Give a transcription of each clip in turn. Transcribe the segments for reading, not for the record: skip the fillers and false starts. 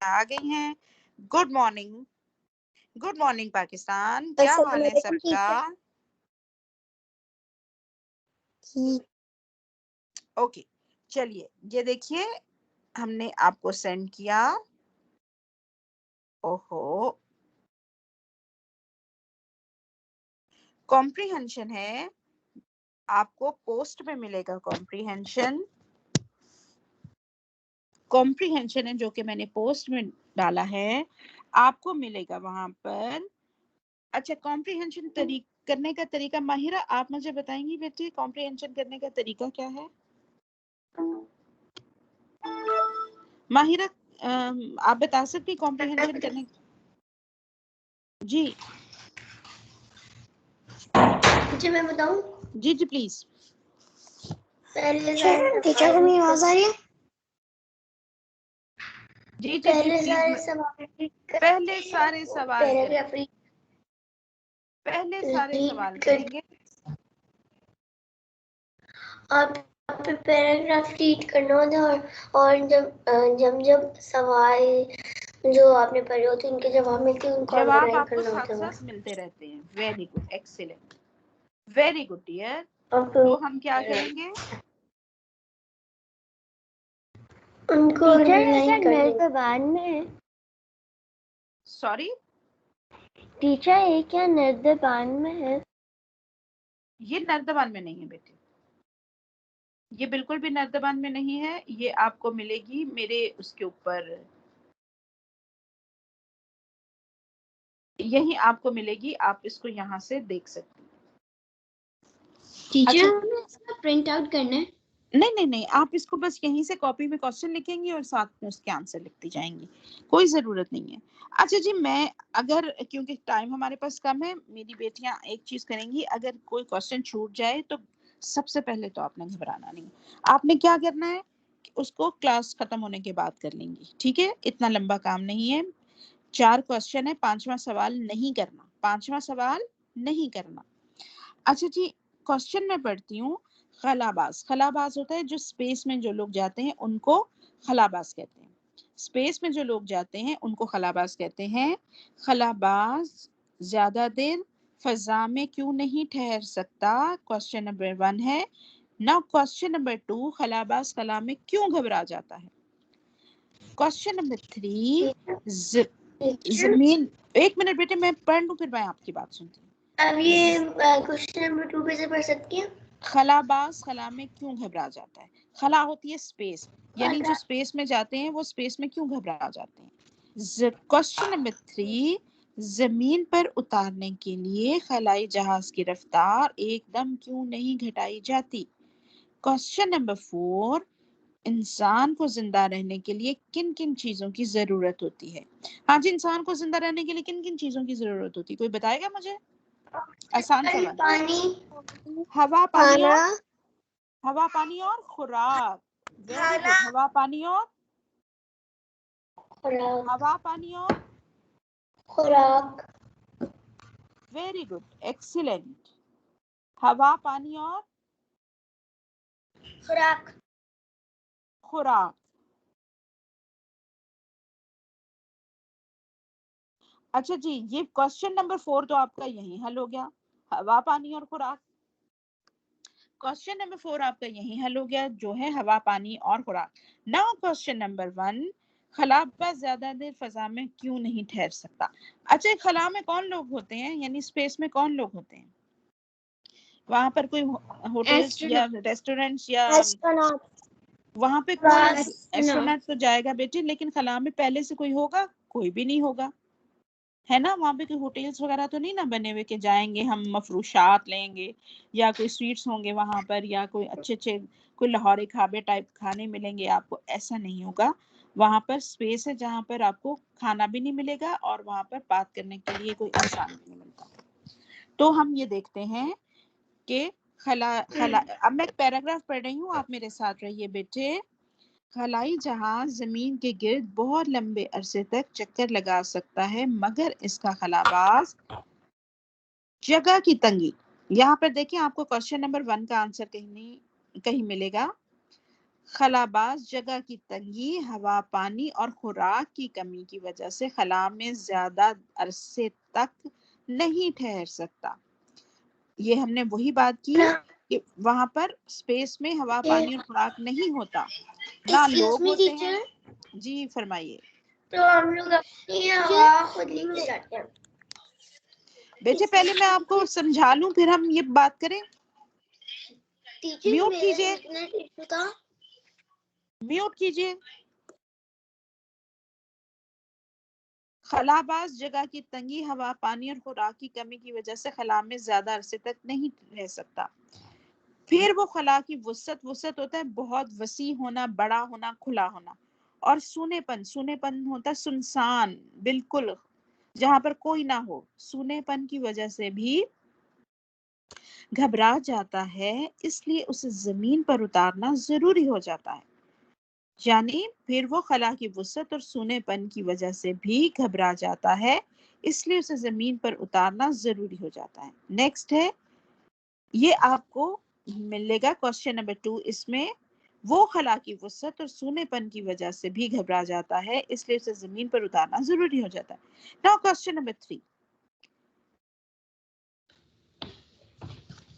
आ गई हैं। Good morning Pakistan, क्या हाल है सबका? ओके, चलिए ये देखिए हमने आपको सेंड किया। ओहो, कॉम्प्रिहेंशन है, आपको पोस्ट में मिलेगा। कॉम्प्रिहेंशन है जो कि मैंने पोस्ट में डाला है, आपको मिलेगा वहां पर। अच्छा, कॉम्प्रिहेंशन करने का तरीका, माहिरा आप मुझे बताएंगी बेटी, कॉम्प्रिहेंशन करने का तरीका क्या है? माहिरा आप बता सकती कॉम्प्रिहेंशन करने? जी जी मैं बताऊं? जी जी प्लीज। टीचर को मेरी आवाज आ रही है? जी जी जी प्लीज। पहले सारे सवाल करेंगे। आप पैराग्राफ रीड करना होता है और जब सवाल जो आपने पढ़े होते हैं उनके जवाब मिलते हैं, उनको जवाब अंडरलाइन आपको करना साथ होता है। साथ मिलते रहते हैं। Very good, excellent, very good dear. बस तो हम क्या करेंगे? उनको अंडरलाइन कर निर्दबान में है। सॉरी टीचर ये क्या निर्दबान में है? ये नर्दबान में नहीं है बेटे, ये बिल्कुल भी नर्दबान में नहीं है। ये आपको मिलेगी मेरे उसके ऊपर, यही आपको मिलेगी, आप इसको यहाँ से देख सकते हैं। टीचर अच्छा, हमें इसका प्रिंट आउट करना है? नहीं, आप इसको बस यहीं से कॉपी में क्वेश्चन लिखेंगी और साथ में उसके आंसर लिखती जाएंगी, कोई जरूरत नहीं है। अच्छा जी, मैं अगर, क्योंकि टाइम हमारे पास कम है, मेरी बेटियां एक चीज करेंगी, अगर कोई क्वेश्चन छूट जाए तो सबसे पहले तो आपने घबराना नहीं। आपने क्या करना है, उसको क्लास खत्म होने के बाद कर लेंगी, ठीक है? इतना लंबा काम नहीं है। 4 क्वेश्चन है, 5वां सवाल नहीं करना। अच्छा जी, क्वेश्चन में पढ़ती हूँ। खलाबाज होता है जो स्पेस में जो लोग जाते हैं उनको खलाबाज कहते हैं। स्पेस में जो लोग जाते हैं उनको खलाबाज कहते हैं। खलाबाज ज्यादा देर फजा में क्यों नहीं ठहर सकता? क्वेश्चन नंबर 1 है। नाउ क्वेश्चन नंबर 2, खलाबाज खला में क्यों घबरा जाता है? क्वेश्चन नंबर 3, जमीन, एक मिनट बेटे मैं पढ़ लूं फिर मैं आपकी बात सुनती हूँ। अब ये क्वेश्चन नंबर 2 कैसे पढ़ सकती हैं? खलाबाज खला में क्यों घबरा जाता है? खला होती है स्पेस, यानी जो स्पेस में जाते हैं वो स्पेस में क्यों घबरा जाते हैं? क्वेश्चन नंबर 3, जमीन पर उतारने के लिए खलाई जहाज की रफ्तार एकदम क्यों नहीं घटाई जाती? क्वेश्चन नंबर 4, इंसान को जिंदा रहने के लिए किन किन चीजों की जरूरत होती है? हाँ जी, इंसान को जिंदा रहने के लिए किन किन चीजों की जरूरत होती है, कोई बताएगा मुझे? आसान सवाल। पानी, हवा पानी और खाना, खुराक। Very good. हवा पानी और खुराक, वेरी गुड, एक्सीलेंट। हवा पानी और खुराक। अच्छा जी, ये क्वेश्चन नंबर 4 तो आपका यही हल हो गया, हवा पानी और खुराक। क्वेश्चन नंबर 4 आपका यही हल हो गया, जो है हवा पानी और खुराक। नाउ क्वेश्चन नंबर 1, खलाबा ज्यादा देर फजा में क्यों नहीं ठहर सकता? अच्छा, खला में कौन लोग होते हैं, यानी स्पेस में कौन लोग होते हैं? वहां पर कोई होटल्स या रेस्टोरेंट्स या वहां पे कोई एस्ट्रोनॉट तो जाएगा बेटे, लेकिन खला में पहले से कोई होगा? कोई भी नहीं होगा, है ना? वहां पे कोई होटल्स वगैरह तो नहीं ना बने हुए कि जाएंगे हम मफरूशात लेंगे, या कोई स्वीट्स होंगे वहां पर, या कोई अच्छे अच्छे कोई लाहौरी खाबे टाइप खाने मिलेंगे आपको, ऐसा नहीं होगा। वहां पर स्पेस है जहां पर आपको खाना भी नहीं मिलेगा और वहां पर बात करने के लिए कोई इंसान भी नहीं मिलता। तो हम ये देखते हैं कि खला अब मैं एक पैराग्राफ पढ़ रही हूँ, आप मेरे साथ रहिए बेटे। खलाई जहाज जमीन के गिर्द बहुत लंबे अरसे तक चक्कर लगा सकता है, मगर इसका खलाबाज जगह की तंगी। यहाँ पर देखिए आपको क्वेश्चन नंबर 1 का आंसर कहीं मिलेगा। खलाबाज जगह की तंगी, हवा पानी और खुराक की कमी की वजह से खला में ज्यादा अरसे तक नहीं ठहर सकता। ये हमने वही बात की कि वहां पर स्पेस में हवा पानी और खुराक नहीं होता, ना लोग होते हैं। जी फरमाइए। तो हम लोग अपनी हवा खुद लेके जाते हैं। बेटे पहले मैं आपको समझा लूं फिर हम ये बात करें। म्यूट कीजिए, म्यूट कीजिए। खलाबाज जगह की तंगी, हवा पानी और खुराक की कमी की वजह से खला में ज्यादा अरसे तक नहीं रह सकता। फिर वो खला की वुसत, वुसत होता है बहुत वसी होना, बड़ा होना, खुला होना। और सूनेपन, सूनेपन होता है सुनसान, बिल्कुल जहां पर कोई ना हो। सूनेपन की वजह से भी घबरा जाता है, इसलिए उसे जमीन पर उतारना जरूरी हो जाता है। यानी फिर वो खला की वुसत और सूनेपन की वजह से भी घबरा जाता है, इसलिए उसे जमीन पर उतारना जरूरी हो जाता है। नेक्स्ट है, ये आपको मिलेगा क्वेश्चन नंबर 2। इसमें वो खला की वुसत और सूनेपन की वजह से भी घबरा जाता है, इसलिए उसे जमीन पर उतारना जरूरी हो जाता है। नाउ क्वेश्चन नंबर 3,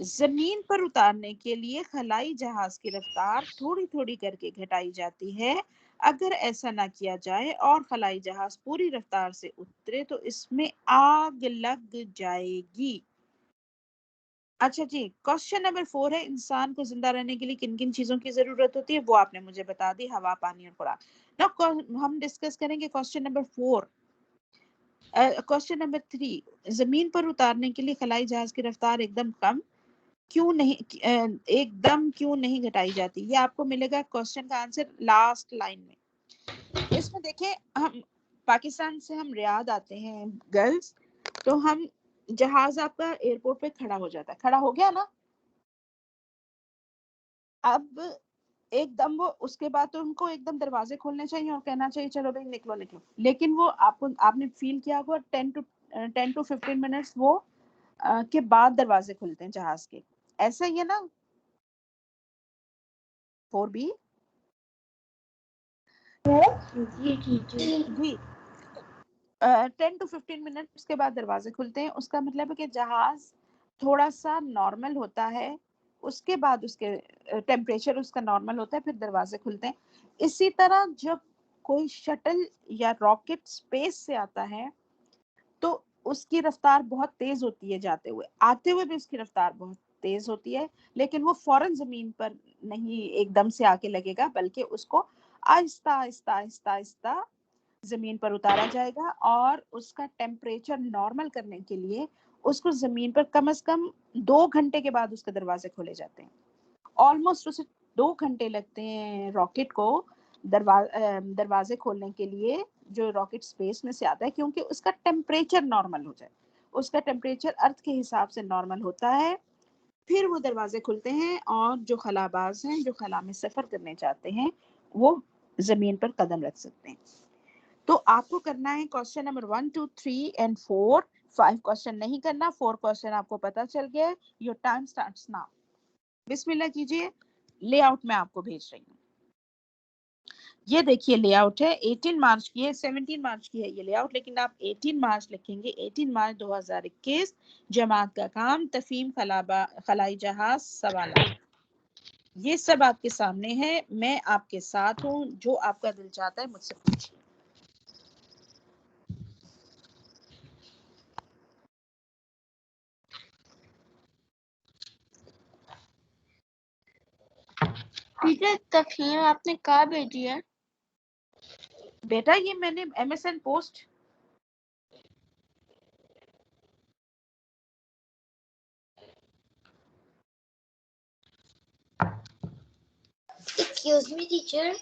जमीन पर उतारने के लिए खलाई जहाज की रफ्तार थोड़ी थोड़ी करके घटाई जाती है। अगर ऐसा ना किया जाए और खलाई जहाज पूरी रफ्तार से उतरे तो इसमें आग लग जाएगी। अच्छा जी, क्वेश्चन नंबर 4 है, इंसान को जिंदा रहने के लिए किन किन चीजों की जरूरत होती है, वो आपने मुझे बता दी, हवा पानी और खुराक। नाउ हम डिस्कस करेंगे क्वेश्चन नंबर 4। क्वेश्चन नंबर 3, जमीन पर उतारने के लिए खलाई जहाज की रफ्तार एकदम क्यों नहीं घटाई जाती, ये आपको मिलेगा क्वेश्चन का आंसर लास्ट लाइन में। इसमें देखें, हम पाकिस्तान से हम रियाद आते हैं गर्ल्स, तो हम जहाज आपका एयरपोर्ट पे खड़ा हो जाता है, खड़ा हो गया ना, अब एकदम वो उसके बाद तो उनको एकदम दरवाजे खोलने चाहिए और कहना चाहिए चलो भाई निकलो निकलो, लेकिन वो आपने फील किया होगा 10 to 15 मिनट्स वो के बाद दरवाजे खुलते हैं जहाज के, ऐसा ही है ना 4B? जी 10 to 15 मिनट्स के बाद दरवाजे खुलते हैं, उसका मतलब है कि जहाज थोड़ा सा नॉर्मल होता है, उसके बाद उसके टेम्परेचर उसका नॉर्मल होता है, फिर दरवाजे खुलते हैं। इसी तरह जब कोई शटल या रॉकेट स्पेस से आता है तो उसकी रफ्तार बहुत तेज होती है, जाते हुए आते हुए भी उसकी रफ्तार बहुत तेज होती है, लेकिन वो फौरन जमीन पर नहीं एकदम से आके लगेगा, बल्कि उसको आहिस्ता आहिस्ता आहिस्ता आहिस्ता जमीन पर उतारा जाएगा और उसका टेम्परेचर नॉर्मल करने के लिए उसको जमीन पर कम से कम 2 घंटे के बाद उसके दरवाजे खोले जाते हैं। ऑलमोस्ट उसे 2 घंटे लगते हैं रॉकेट को दरवाजे खोलने के लिए, जो रॉकेट स्पेस में से आता है, क्योंकि उसका टेम्परेचर नॉर्मल हो जाए, उसका टेम्परेचर अर्थ के हिसाब से नॉर्मल होता है, फिर वो दरवाजे खुलते हैं और जो खलाबाज हैं, जो खला में सफर करने चाहते हैं, वो जमीन पर कदम रख सकते हैं। तो आपको करना है क्वेश्चन नंबर 1, 2, 3 एंड 4। 5 क्वेश्चन नहीं करना, 4 क्वेश्चन आपको पता चल गया। Your time starts now. बिस्मिल्लाह कीजिए, लेआउट में आपको भेज रही हूँ। ये देखिए लेआउट है, 18 मार्च की है, 17 मार्च की है ये लेआउट, लेकिन आप 18 मार्च लिखेंगे। 18 मार्च 2021, जमात का काम, तफीम खलाई जहाज सवाल, ये सब आपके सामने है, मैं आपके साथ हूँ, जो आपका दिल चाहता है मुझसे पूछिए। टीचर तफहीम आपने कहाँ भेजी है? बेटा ये मैंने MSN post. Excuse me, teacher.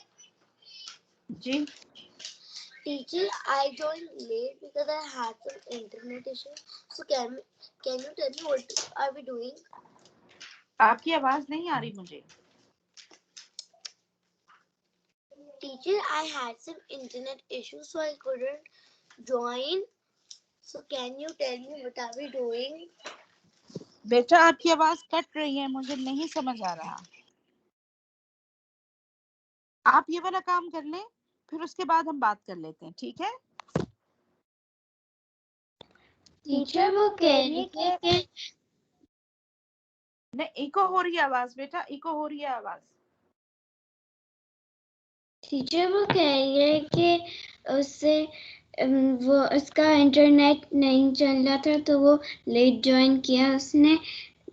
जी Teacher, I joined late because I had some internet issue. So can you tell me what are we doing? आपकी आवाज नहीं आ रही मुझे। Teacher, I had some internet issue, so I couldn't join. So can you tell me what are we doing? बेटा आपकी आवाज cut रही है, मुझे नहीं समझ आ रहा। आप ये वाला काम कर लें, फिर उसके बाद हम बात कर लेते हैं, ठीक है? टीचर वो कह रही है कि नहीं, इको हो रही है आवाज बेटा, इको हो रही है आवाज। टीचर वो कह रही है कि उससे वो उसका इंटरनेट नहीं चल रहा था तो वो लेट ज्वाइन किया उसने,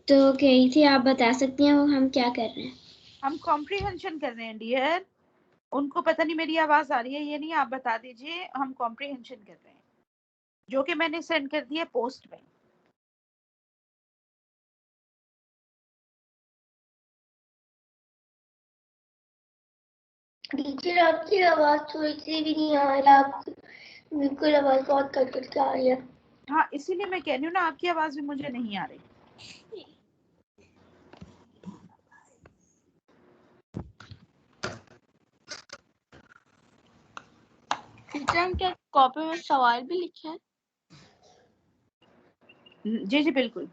तो कह रही थी आप बता सकती हैं वो हम क्या कर रहे हैं। हम कॉम्प्रिहेंशन कर रहे हैं डियर, उनको पता नहीं मेरी आवाज आ रही है ये नहीं, आप बता दीजिए। हम कॉम्प्रिहेंशन कर रहे हैं, जो कि मैंने सेंड कर दिया पोस्ट में। टीचर आपकी आवाज थोड़ी सी भी नहीं आ रही, आपकी बिल्कुल आवाज बहुत कट कट के आ रही है। हाँ, इसीलिए मैं कह रही हूँ ना, आपकी आवाज भी मुझे नहीं आ रही। टीचर क्या कॉपी में सवाल भी लिखे हैं? जी जी बिल्कुल।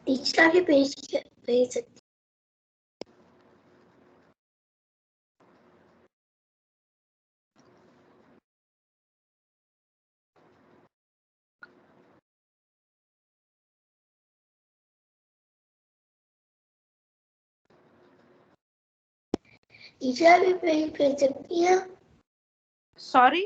टीचर आप ये भेज सकते। टीचर आप ये भेज सकती हैं? सॉरी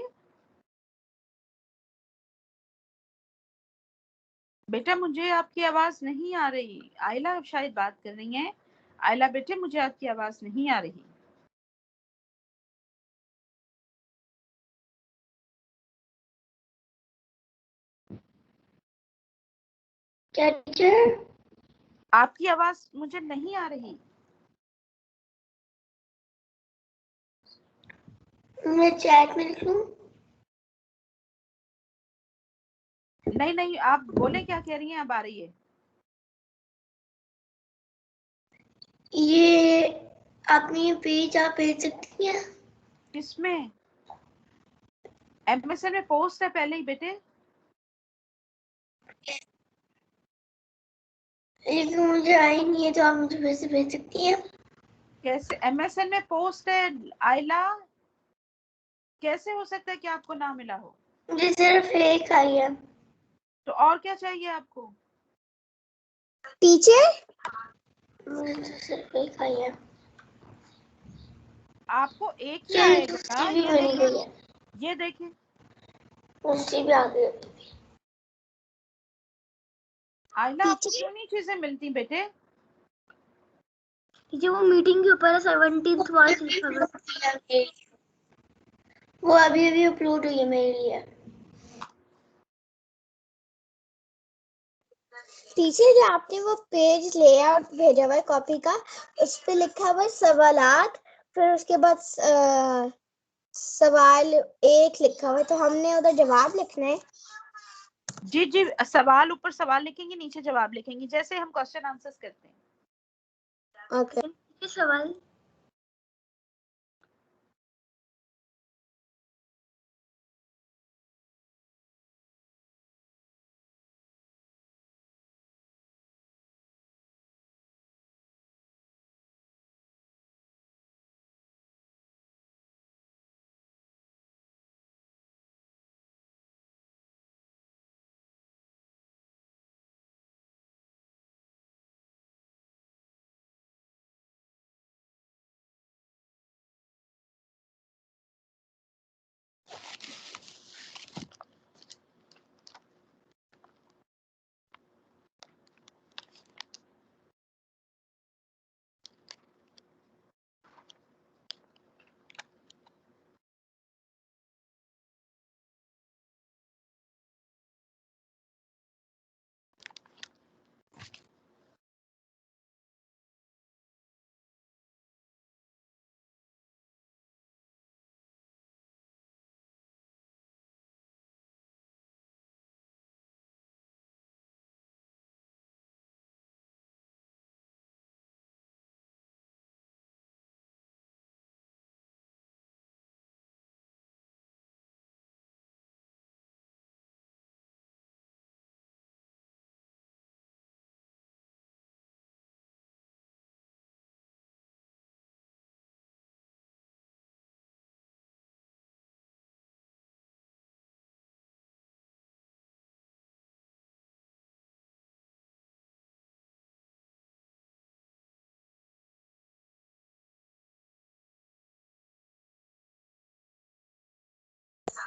बेटा, मुझे आपकी आवाज नहीं आ रही। आयला शायद बात कर रही हैं। आयला बेटे, मुझे आपकी आवाज नहीं आ रही। क्या टीचर? आपकी आवाज मुझे नहीं आ रही। मैं चैट में लिख लूं? नहीं नहीं, आप बोले क्या कह रही हैं, अब आ रही है। ये आपने ये पेज आप भेज सकती हैं? किसमें? एमएसएन में पोस्ट है पहले ही बेटे। लेकिन मुझे आई नहीं है, तो आप मुझे फिर से भेज सकती हैं? कैसे एमएसएन में पोस्ट है आयला? कैसे हो सकता है कि आपको ना मिला हो? मुझे सिर्फ एक आई है। तो और क्या चाहिए आपको? टीचर मुझे तो सिर्फ एक आई है। आपको एक ही चलिए आएगा ना, दूसरी भी ये बनी गई देखिए, है। ये देखिए। दूसरी भी आ गई। आयला आपको क्यों नहीं चीजें मिलती बेटे? टीचर वो मीटिंग के ऊपर है 17th मार्च। वो अभी अभी अपलोड हुई है मेरे लिए। टीचर जो आपने वो पेज लेआउट भेजा हुआ है कॉपी का, उस पे लिखा हुआ है सवालात, फिर उसके बाद सवाल एक लिखा हुआ है, तो हमने उधर जवाब लिखना है। जी जी, सवाल ऊपर सवाल लिखेंगे, नीचे जवाब लिखेंगे, जैसे हम क्वेश्चन आंसर्स करते हैं। ओके। सवाल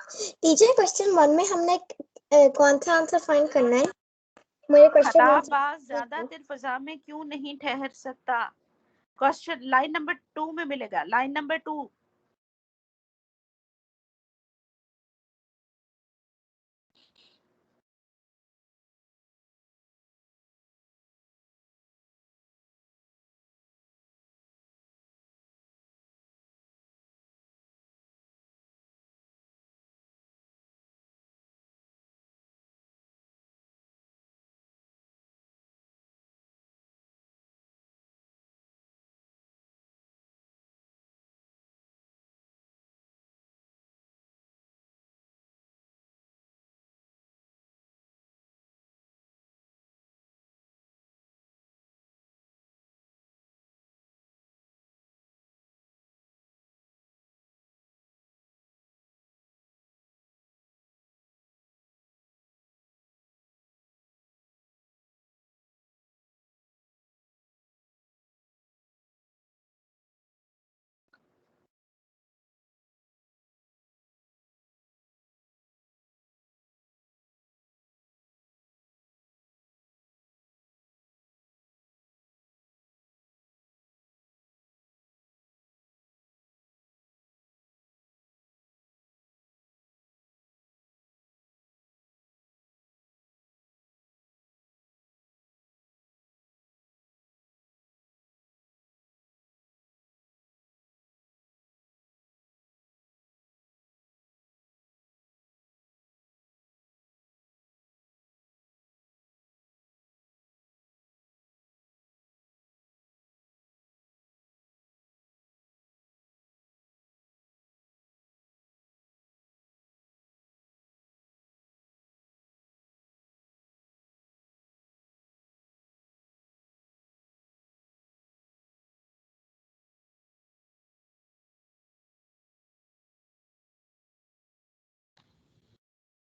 टीचर क्वेश्चन 1 में हमने कौन सा आंसर फाइंड करना है? मुझे क्वेश्चन खराबाज ज्यादा देर फजा में क्यों नहीं ठहर सकता? क्वेश्चन लाइन नंबर 2 में मिलेगा, लाइन नंबर 2।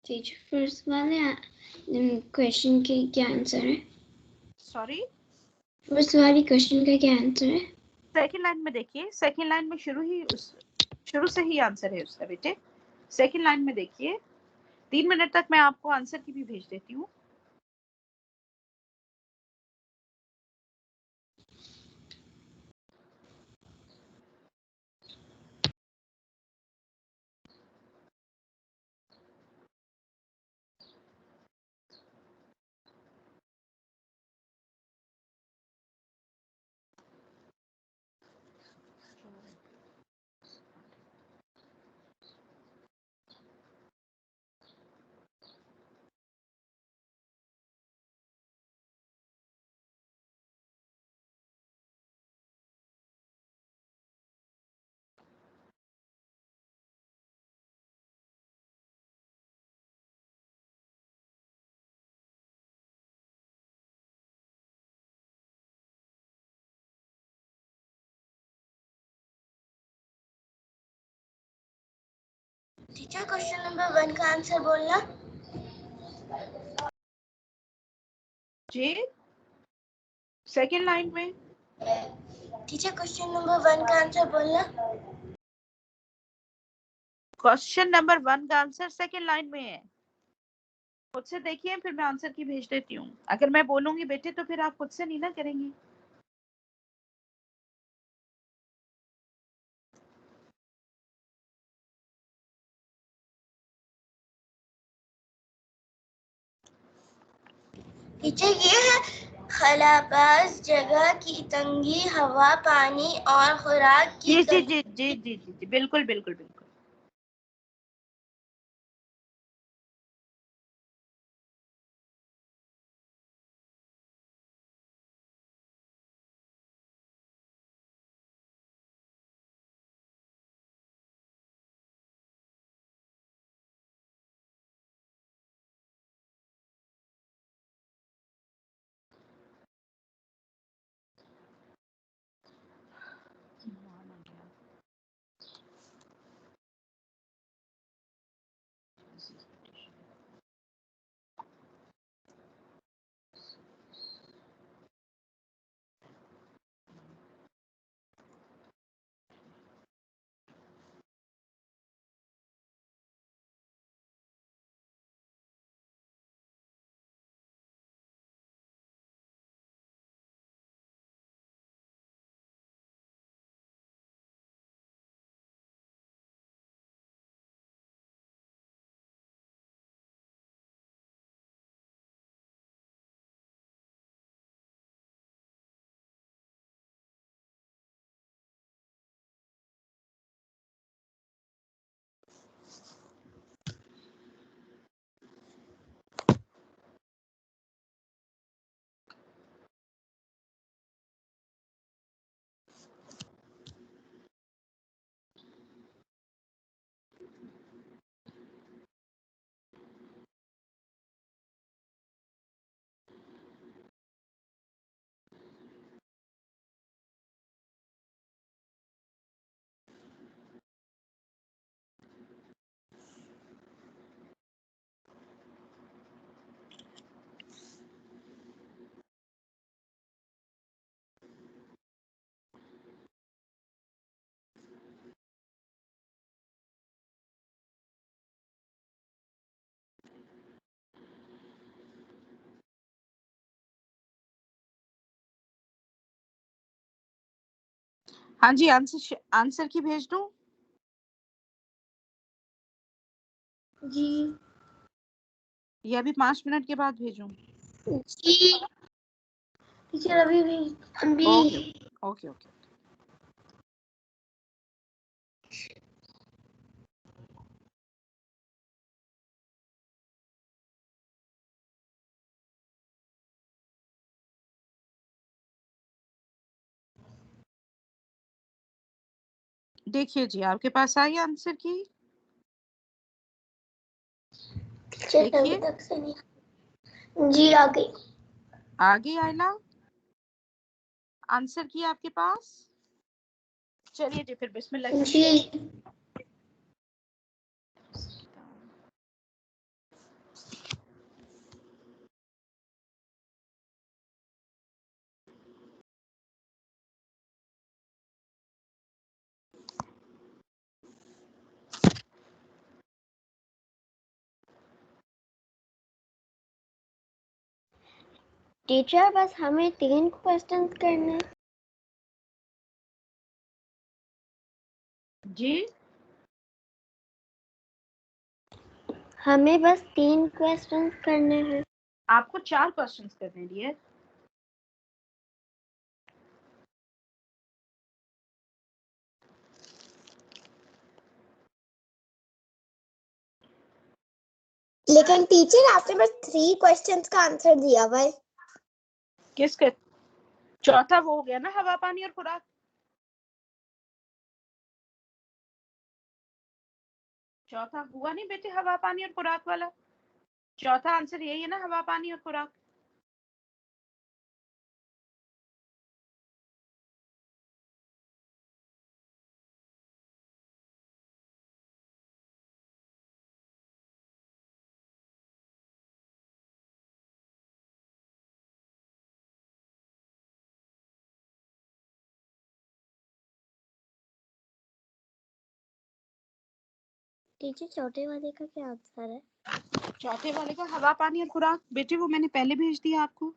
टीचर फर्स्ट वाले क्वेश्चन के क्या आंसर है? सॉरी, फर्स्ट वाली क्वेश्चन का क्या आंसर है? सेकंड लाइन में देखिए, सेकंड लाइन में शुरू से ही आंसर है उसका बेटे। सेकंड लाइन में देखिए, 3 मिनट तक मैं आपको आंसर की भी भेज देती हूँ। टीचर क्वेश्चन नंबर 1 का आंसर बोलना। जी, सेकंड लाइन में। टीचर क्वेश्चन नंबर 1 का आंसर बोलना। क्वेश्चन नंबर 1 का आंसर सेकंड लाइन में है। खुद से देखिए, फिर मैं आंसर की भेज देती हूँ। अगर मैं बोलूंगी बेटे तो फिर आप खुद से नहीं ना करेंगी। टीचर ये है खलाबाज जगह की तंगी, हवा पानी और खुराक की जी जी कमी। जी जी जी जी जी, बिल्कुल बिल्कुल बिल्कुल। हाँ जी, आंसर की भेज दूं? जी या अभी 5 मिनट के बाद भेजूं? जी टीचर अभी भी अभी ओके ओके ओके। देखिए जी, आपके पास आई आंसर की? टीचर अभी देखिए तक से नहीं। जी आ गई। आ गई आयला, आंसर की आपके पास? चलिए जी, फिर बिस्मिल्लाह जी टीचर बस हमें 3 क्वेश्चन करने हैं। जी हमें बस 3 क्वेश्चन करने हैं। आपको 4 क्वेश्चंस करने दिए। लेकिन टीचर आपने बस 3 क्वेश्चंस का आंसर दिया हुआ है। किसके? चौथा वो हो गया ना, हवा पानी और खुराक। चौथा हुआ नहीं बेटे, हवा पानी और खुराक वाला। चौथा आंसर यही है ना, हवा पानी और खुराक। टीचर चौथे वाले का क्या आंसर है? चौथे वाले का हवा पानी और खुराक बेटे, वो मैंने पहले भेज दिया आपको।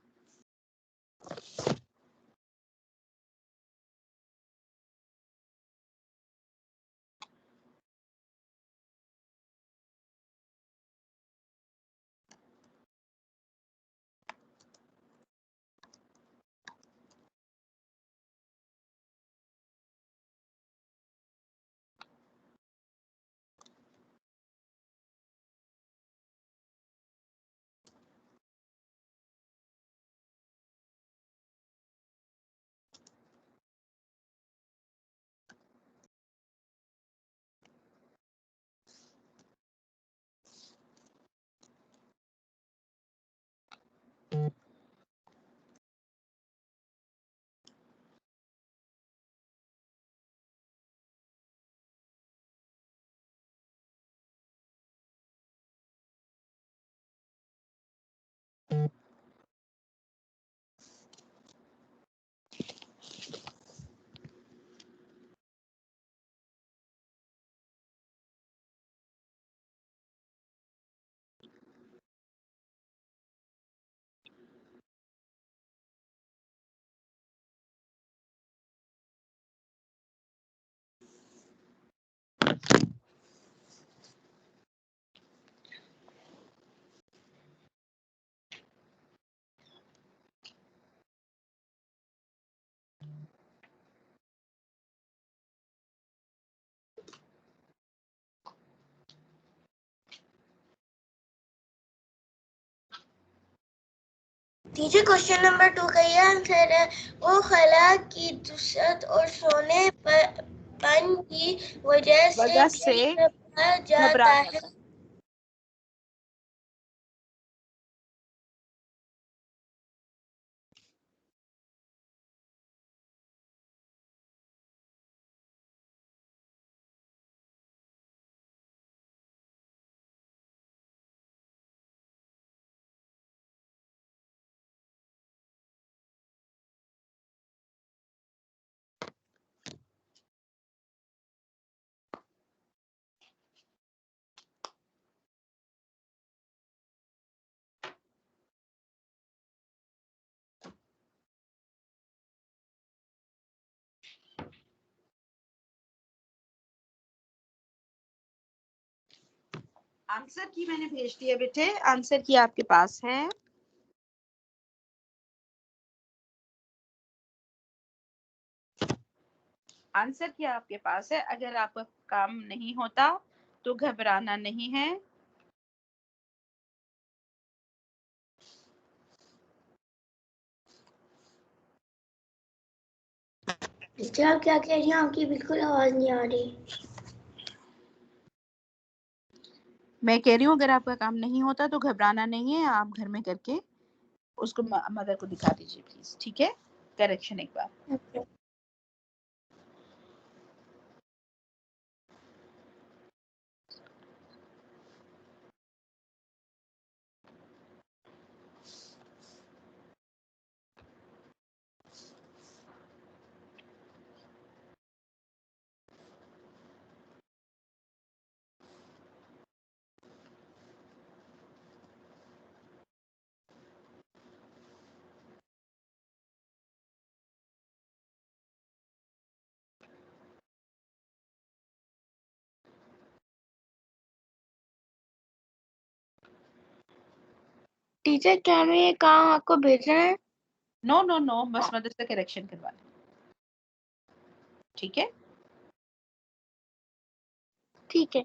टीचर क्वेश्चन नंबर 2 का ये आंसर है, वो खला की दुसत और सोने पन की वजह से घबरा जाता है। आंसर की मैंने भेज दिया बेटे, आंसर की आपके पास है। आंसर क्या आपके पास है। अगर आपका काम नहीं होता तो घबराना नहीं है। टीचर आप क्या कह रही हैं? आपकी बिल्कुल आवाज नहीं आ रही। मैं कह रही हूँ अगर आपका काम नहीं होता तो घबराना नहीं है, आप घर में करके उसको मदर को दिखा दीजिए प्लीज, ठीक है। करेक्शन एक बार। Okay. टीचर क्या हमें ये काम आपको भेजना है? नो नो नो, बस मदर से करेक्शन करवा लें, ठीक है। ठीक है।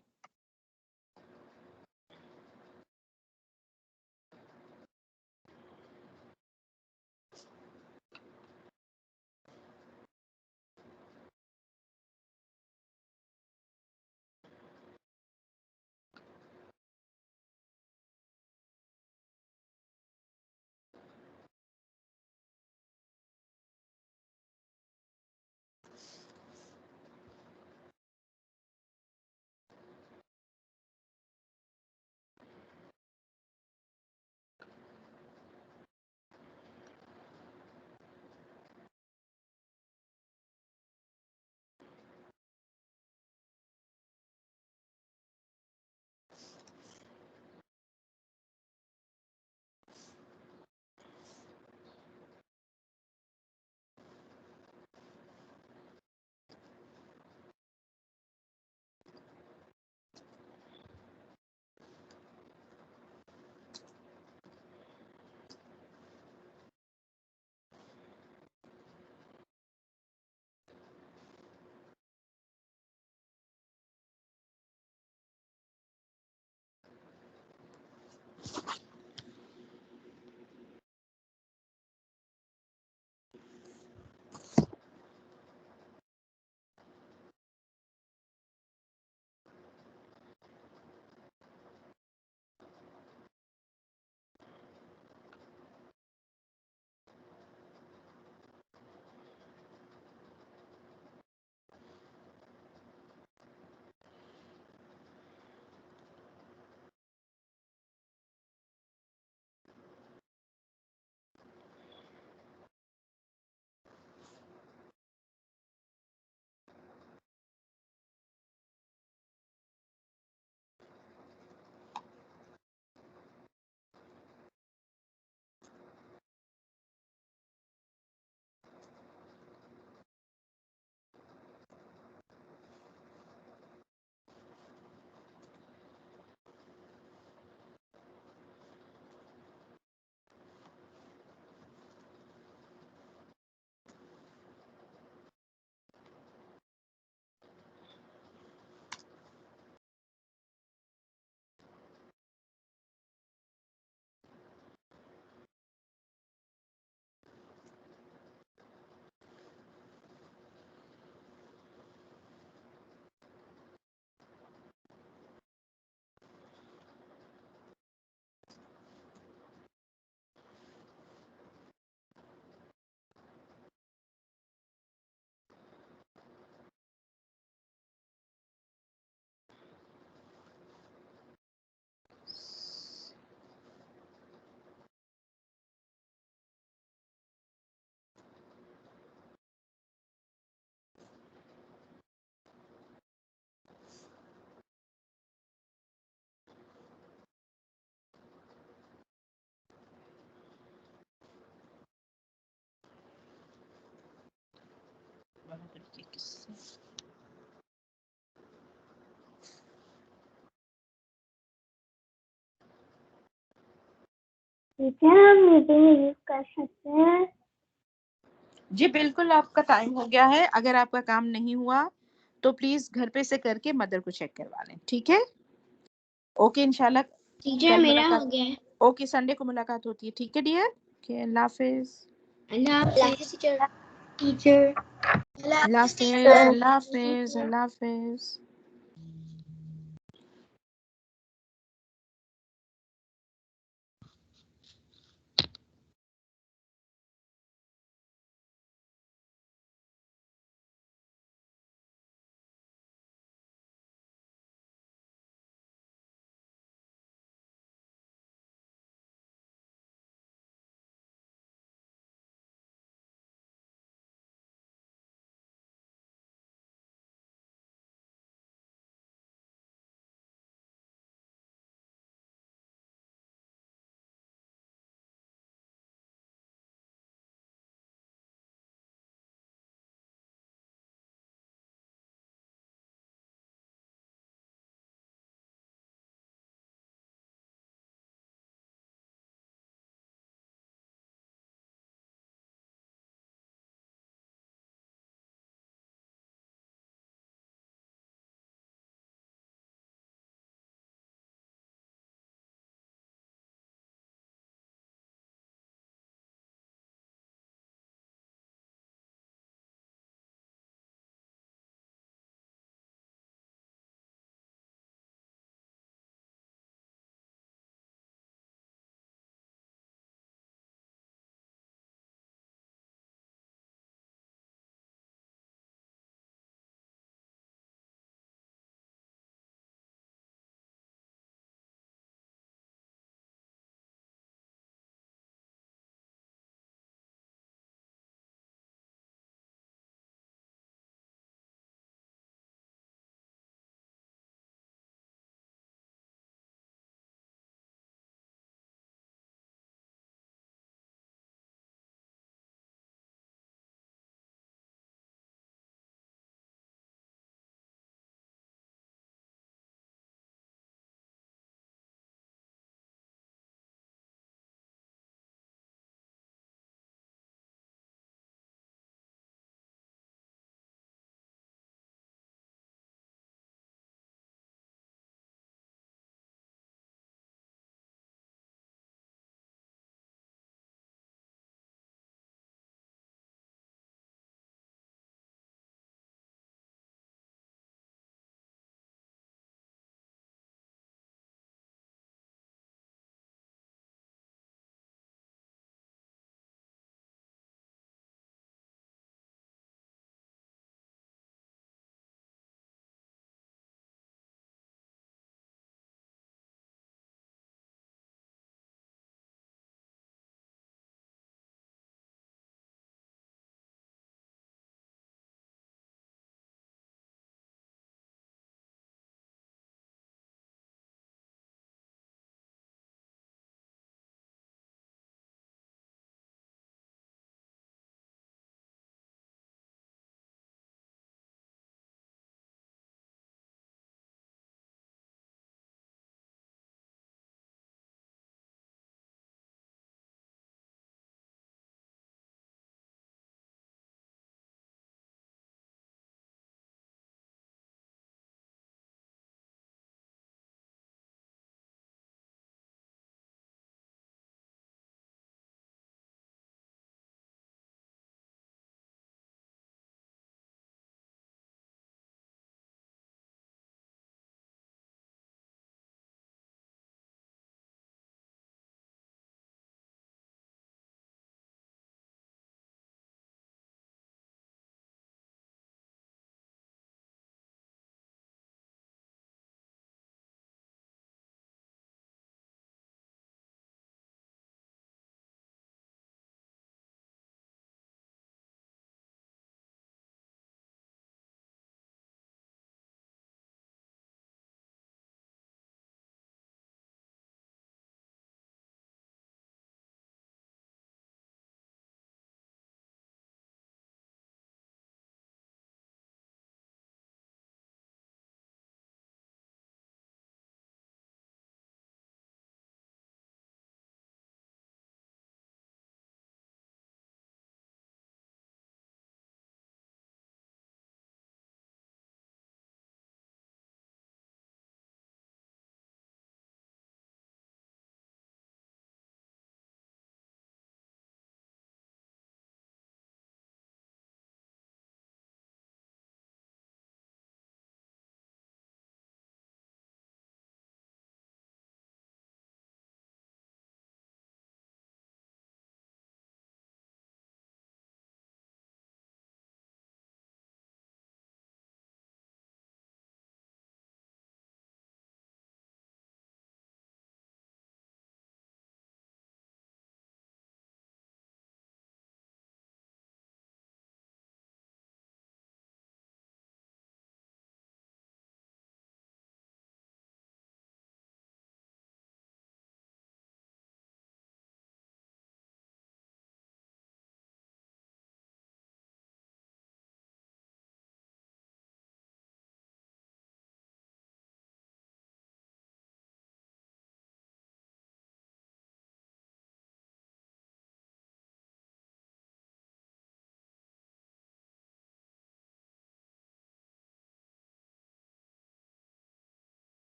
टीचर हम मीटिंग यूज कर सकते हैं? जी बिल्कुल, आपका टाइम हो गया है। अगर आपका काम नहीं हुआ तो प्लीज घर पे से करके मदर को चेक करवा लें, ठीक है? ओके, इंशाल्लाह टीचर कल मेरा हो मुलाकात। गया है। ओके, संडे को मुलाकात होती है, ठीक है डियर? ओके, अल्लाह हाफिज। अल्लाह हाफिज टीचर टीचर अल्लाह हाफिज, अल्लाह हाफिज, अल्लाह हाफिज।